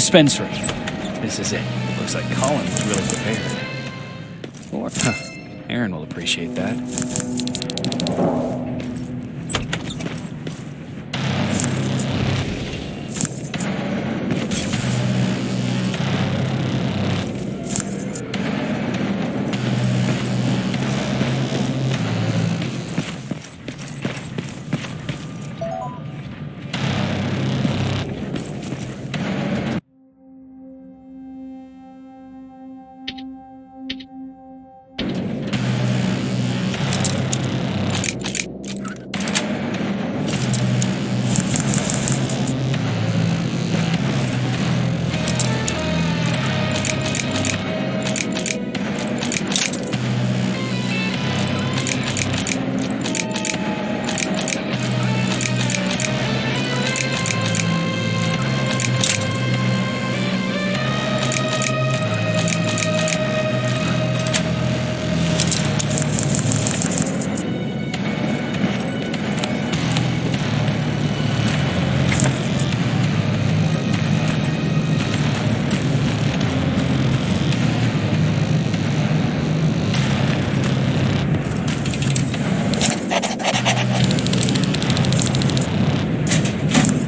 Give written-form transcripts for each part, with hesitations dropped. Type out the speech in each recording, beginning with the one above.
dispensary. This is it. Looks like Colin was really prepared. Or, Aaron will appreciate that.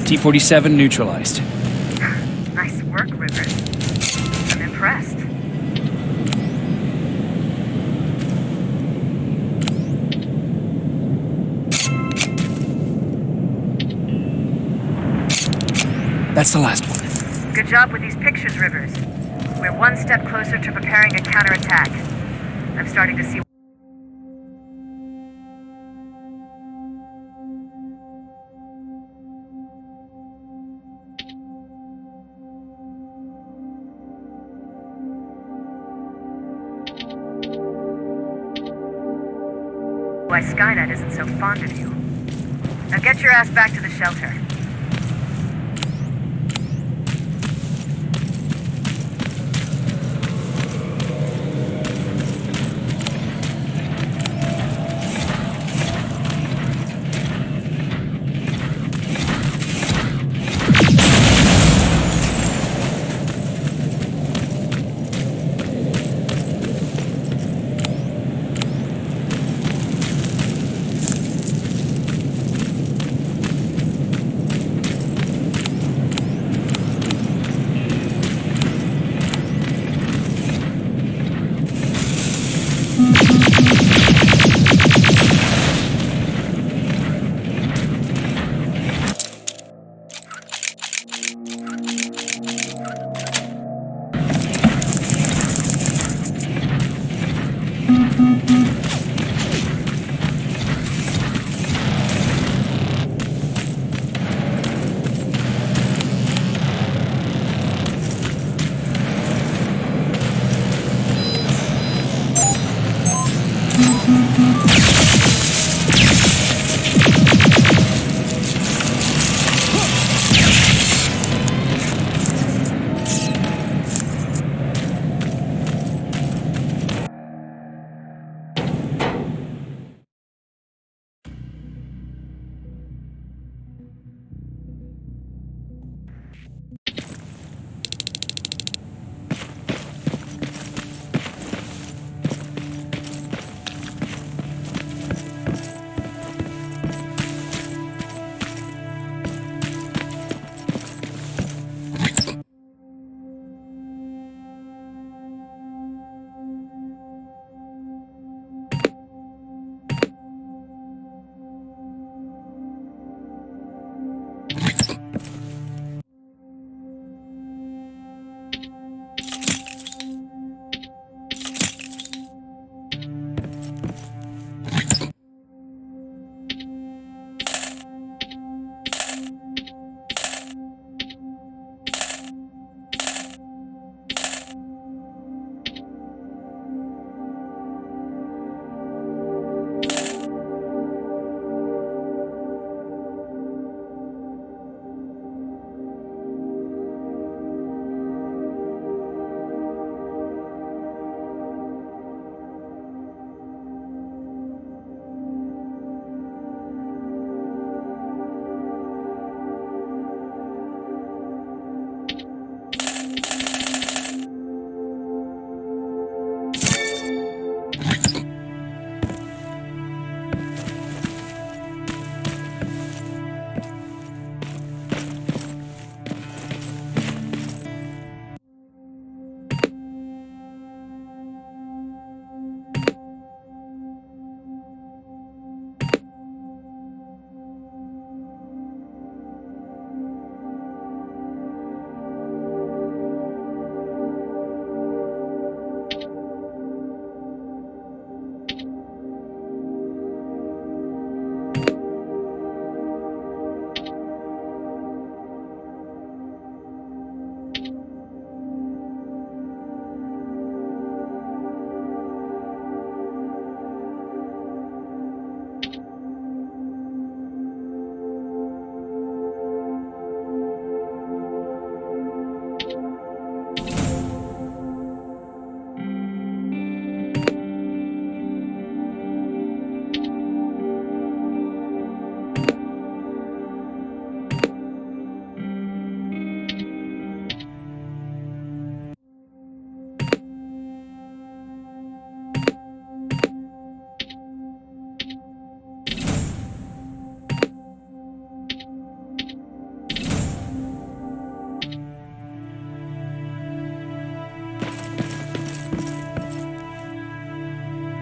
T-47 neutralized. Nice work, Rivers. I'm impressed. That's the last one. Good job with these pictures, Rivers. We're one step closer to preparing a counterattack. I'm starting to see... why Skynet isn't so fond of you. Now get your ass back to the shelter.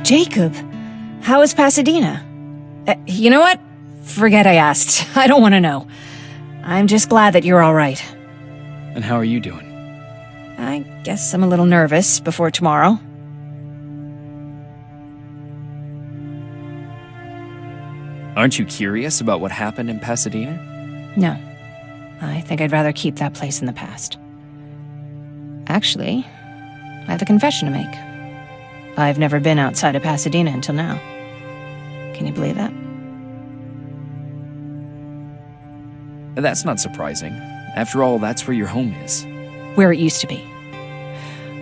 Jacob, how is Pasadena? You know what? Forget I asked. I don't want to know. I'm just glad that you're all right. And how are you doing? I guess I'm a little nervous before tomorrow. Aren't you curious about what happened in Pasadena? No. I think I'd rather keep that place in the past. Actually, I have a confession to make. I've never been outside of Pasadena until now. Can you believe that? That's not surprising. After all, that's where your home is. Where it used to be.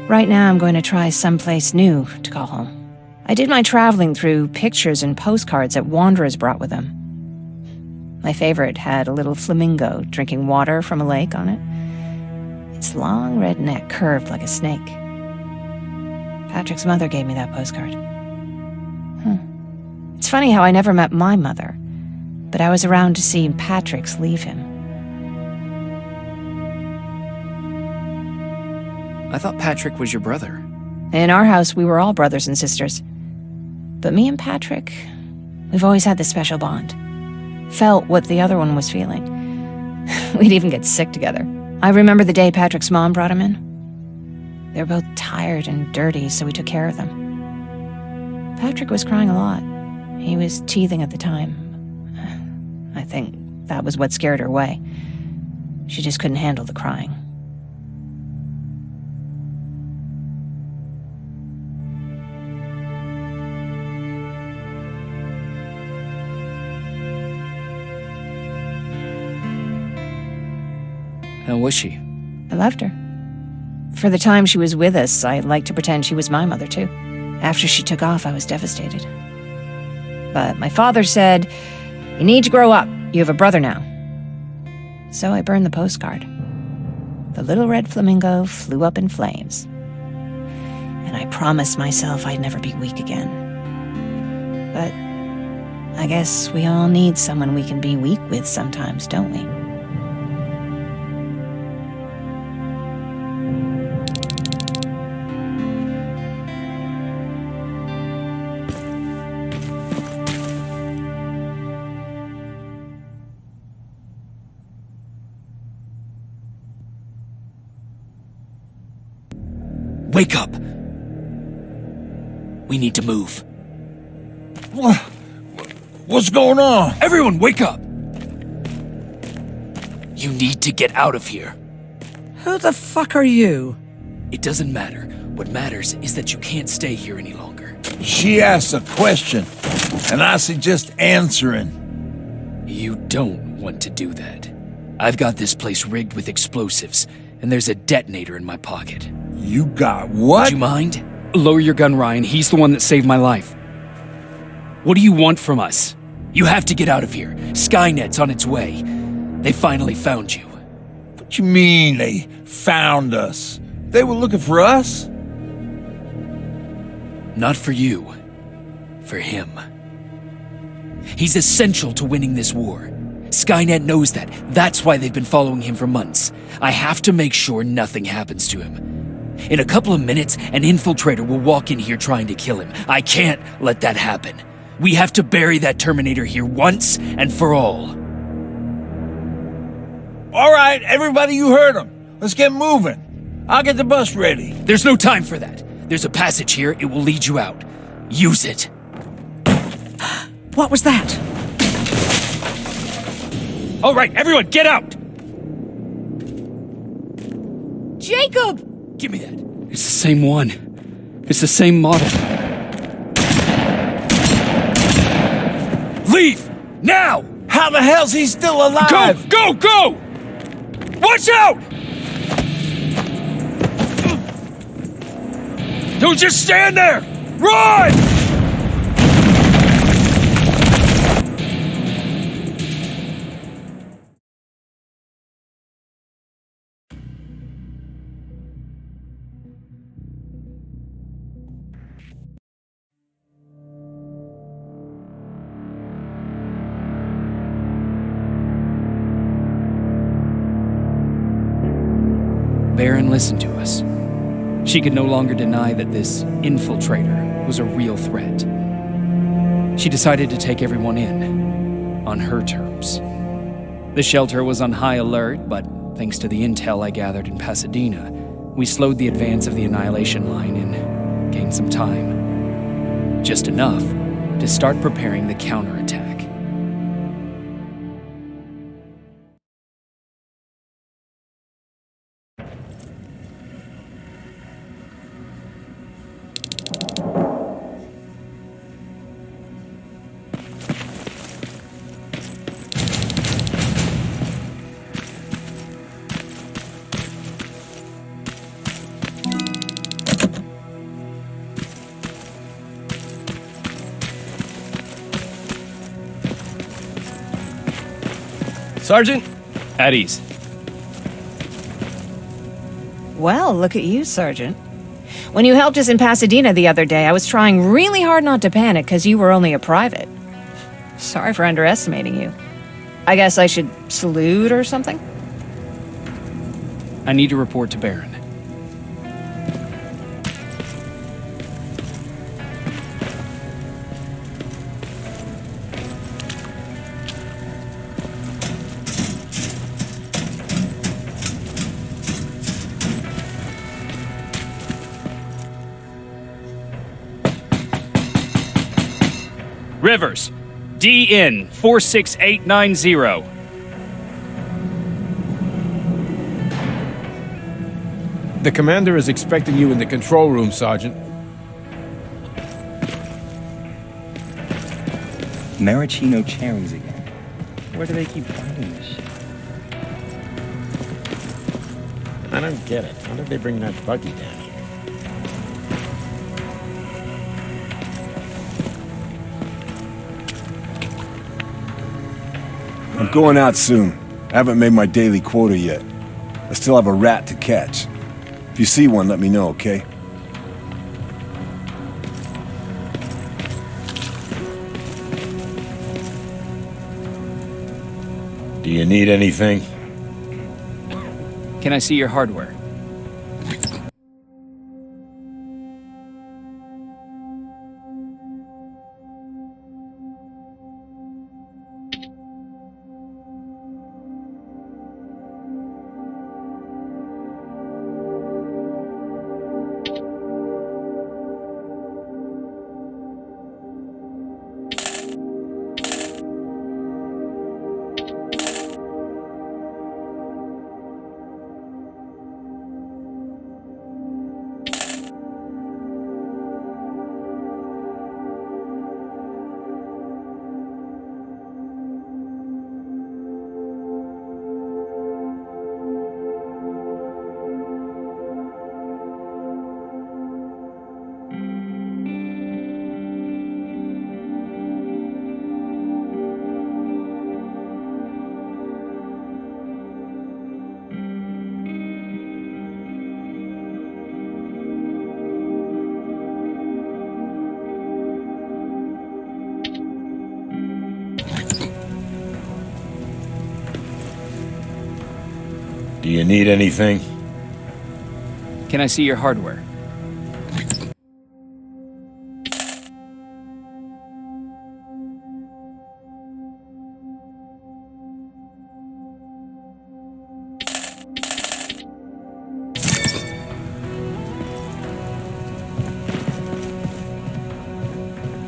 Right now, I'm going to try someplace new to call home. I did my traveling through pictures and postcards that wanderers brought with them. My favorite had a little flamingo drinking water from a lake on it. Its long red neck curved like a snake. Patrick's mother gave me that postcard. It's funny how I never met my mother, but I was around to see Patrick's leave him. I thought Patrick was your brother. In our house, we were all brothers and sisters. But me and Patrick, we've always had this special bond. Felt what the other one was feeling. We'd even get sick together. I remember the day Patrick's mom brought him in. They were both tired and dirty, so we took care of them. Patrick was crying a lot. He was teething at the time. I think that was what scared her away. She just couldn't handle the crying. How was she? I loved her. For the time she was with us, I liked to pretend she was my mother, too. After she took off, I was devastated. But my father said, "You need to grow up. You have a brother now." So I burned the postcard. The little red flamingo flew up in flames. And I promised myself I'd never be weak again. But I guess we all need someone we can be weak with sometimes, don't we? Wake up! We need to move. What's going on? Everyone, wake up! You need to get out of here. Who the fuck are you? It doesn't matter. What matters is that you can't stay here any longer. She asked a question, and I suggest answering. You don't want to do that. I've got this place rigged with explosives, and there's a detonator in my pocket. You got what? Do you mind? Lower your gun, Ryan. He's the one that saved my life. What do you want from us? You have to get out of here. Skynet's on its way. They finally found you. What you mean they found us? They were looking for us? Not for you. For him. He's essential to winning this war. Skynet knows that. That's why they've been following him for months. I have to make sure nothing happens to him. In a couple of minutes, an infiltrator will walk in here trying to kill him. I can't let that happen. We have to bury that Terminator here once and for all. All right, everybody, you heard him. Let's get moving. I'll get the bus ready. There's no time for that. There's a passage here. It will lead you out. Use it. What was that? All right, everyone, get out! Jacob! Give me that. It's the same one. It's the same model. Leave! Now! How the hell's he still alive? Go! Go! Go! Watch out! Don't just stand there! Run! Baron listened to us. She could no longer deny that this infiltrator was a real threat. She decided to take everyone in, on her terms. The shelter was on high alert, but thanks to the intel I gathered in Pasadena, we slowed the advance of the Annihilation Line and gained some time. Just enough to start preparing the counterattack. Sergeant? At ease. Well, look at you, Sergeant. When you helped us in Pasadena the other day, I was trying really hard not to panic because you were only a private. Sorry for underestimating you. I guess I should salute or something? I need to report to Baron. Rivers, DN 46890. The commander is expecting you in the control room, Sergeant. Maraschino cherries again. Where do they keep finding this shit? I don't get it. How did they bring that buggy down here? I'm going out soon. I haven't made my daily quota yet. I still have a rat to catch. If you see one, let me know, okay? Do you need anything? Can I see your hardware? Do you need anything? Can I see your hardware?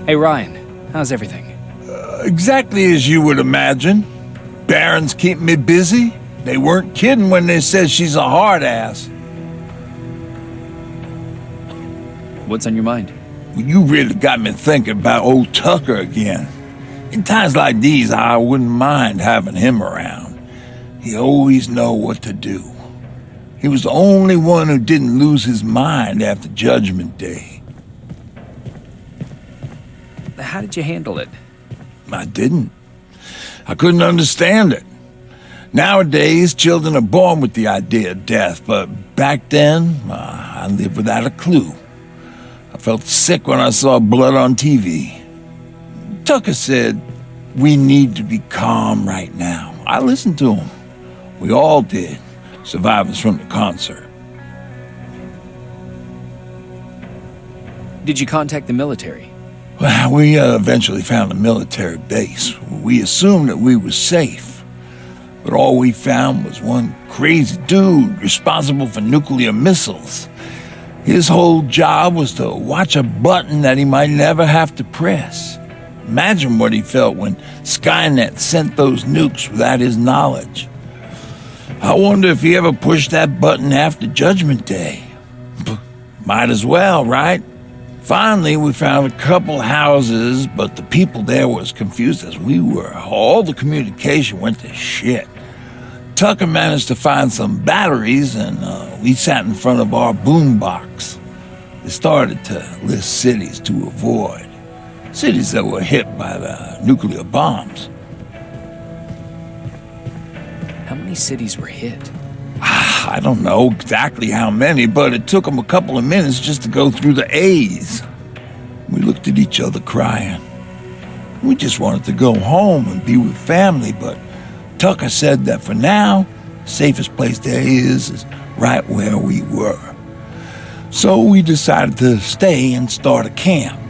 Hey Ryan, how's everything? Exactly as you would imagine. Baron's keeping me busy. They weren't kidding when they said she's a hard ass. What's on your mind? Well, you really got me thinking about old Tucker again. In times like these, I wouldn't mind having him around. He always know what to do. He was the only one who didn't lose his mind after Judgment Day. How did you handle it? I didn't. I couldn't understand it. Nowadays, children are born with the idea of death, but back then, I lived without a clue. I felt sick when I saw blood on TV. Tucker said, we need to be calm right now. I listened to him. We all did, survivors from the concert. Did you contact the military? Well, we eventually found a military base. We assumed that we were safe. But all we found was one crazy dude responsible for nuclear missiles. His whole job was to watch a button that he might never have to press. Imagine what he felt when Skynet sent those nukes without his knowledge. I wonder if he ever pushed that button after Judgment Day. Might as well, right? Finally, we found a couple houses, but the people there were as confused as we were. All the communication went to shit. Tucker managed to find some batteries, and we sat in front of our boombox. They started to list cities to avoid. Cities that were hit by the nuclear bombs. How many cities were hit? I don't know exactly how many, but it took them a couple of minutes just to go through the A's. We looked at each other crying. We just wanted to go home and be with family, but Tucker said that for now, the safest place there is right where we were. So we decided to stay and start a camp.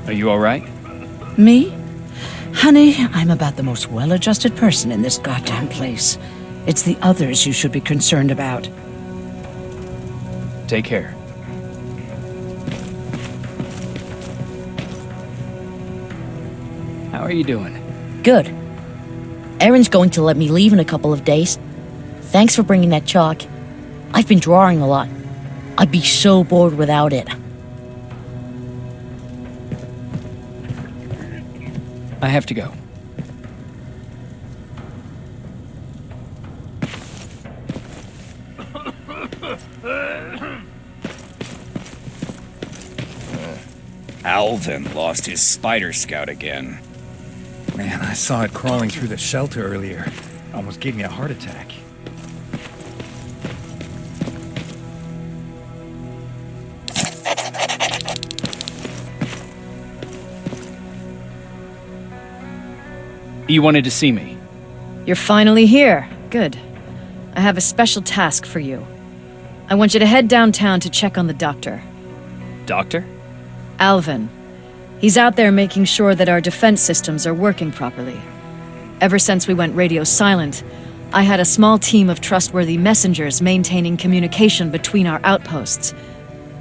Are you all right? Me? Honey, I'm about the most well-adjusted person in this goddamn place. It's the others you should be concerned about. Take care. How are you doing? Good. Erin's going to let me leave in a couple of days. Thanks for bringing that chalk. I've been drawing a lot. I'd be so bored without it. I have to go. Alvin lost his spider scout again. Man, I saw it crawling through the shelter earlier. Almost gave me a heart attack. You wanted to see me? You're finally here. Good. I have a special task for you. I want you to head downtown to check on the doctor. Doctor? Alvin. He's out there making sure that our defense systems are working properly. Ever since we went radio silent, I had a small team of trustworthy messengers maintaining communication between our outposts.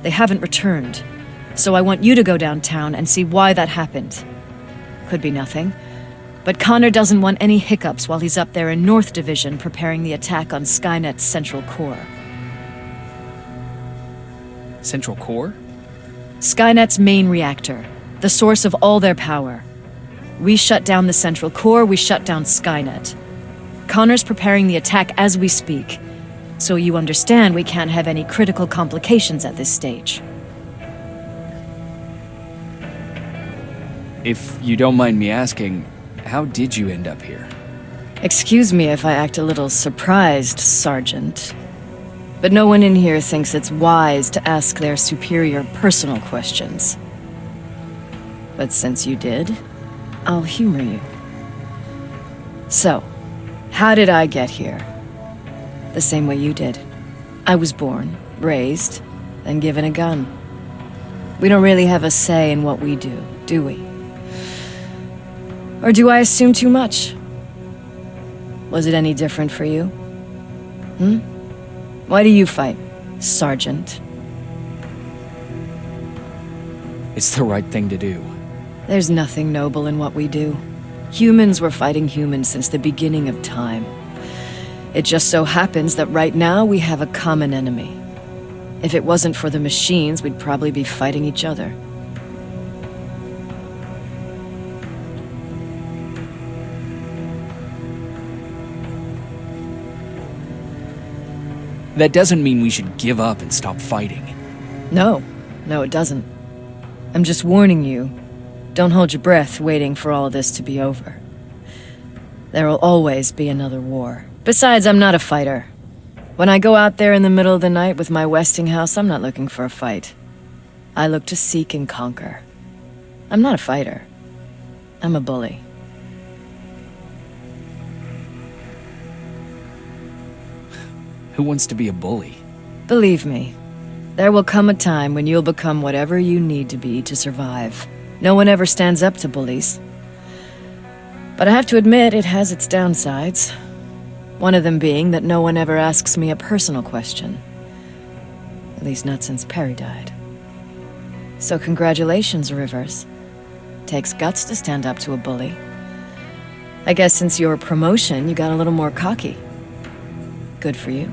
They haven't returned, so I want you to go downtown and see why that happened. Could be nothing, but Connor doesn't want any hiccups while he's up there in North Division preparing the attack on Skynet's Central Core. Central Core? Skynet's main reactor, the source of all their power. We shut down the Central Core, we shut down Skynet. Connor's preparing the attack as we speak, so you understand we can't have any critical complications at this stage. If you don't mind me asking, how did you end up here? Excuse me if I act a little surprised, Sergeant. But no one in here thinks it's wise to ask their superior personal questions. But since you did, I'll humor you. So, how did I get here? The same way you did. I was born, raised, then given a gun. We don't really have a say in what we do we? Or do I assume too much? Was it any different for you? Why do you fight, Sergeant? It's the right thing to do. There's nothing noble in what we do. Humans were fighting humans since the beginning of time. It just so happens that right now we have a common enemy. If it wasn't for the machines, we'd probably be fighting each other. That doesn't mean we should give up and stop fighting. No, it doesn't. I'm just warning you. Don't hold your breath waiting for all this to be over. There will always be another war. Besides, I'm not a fighter. When I go out there in the middle of the night with my Westinghouse, I'm not looking for a fight. I look to seek and conquer. I'm not a fighter. I'm a bully. Who wants to be a bully? Believe me, there will come a time when you'll become whatever you need to be to survive. No one ever stands up to bullies. But I have to admit, it has its downsides. One of them being that no one ever asks me a personal question. At least not since Perry died. So congratulations, Rivers. Takes guts to stand up to a bully. I guess since your promotion, you got a little more cocky. Good for you.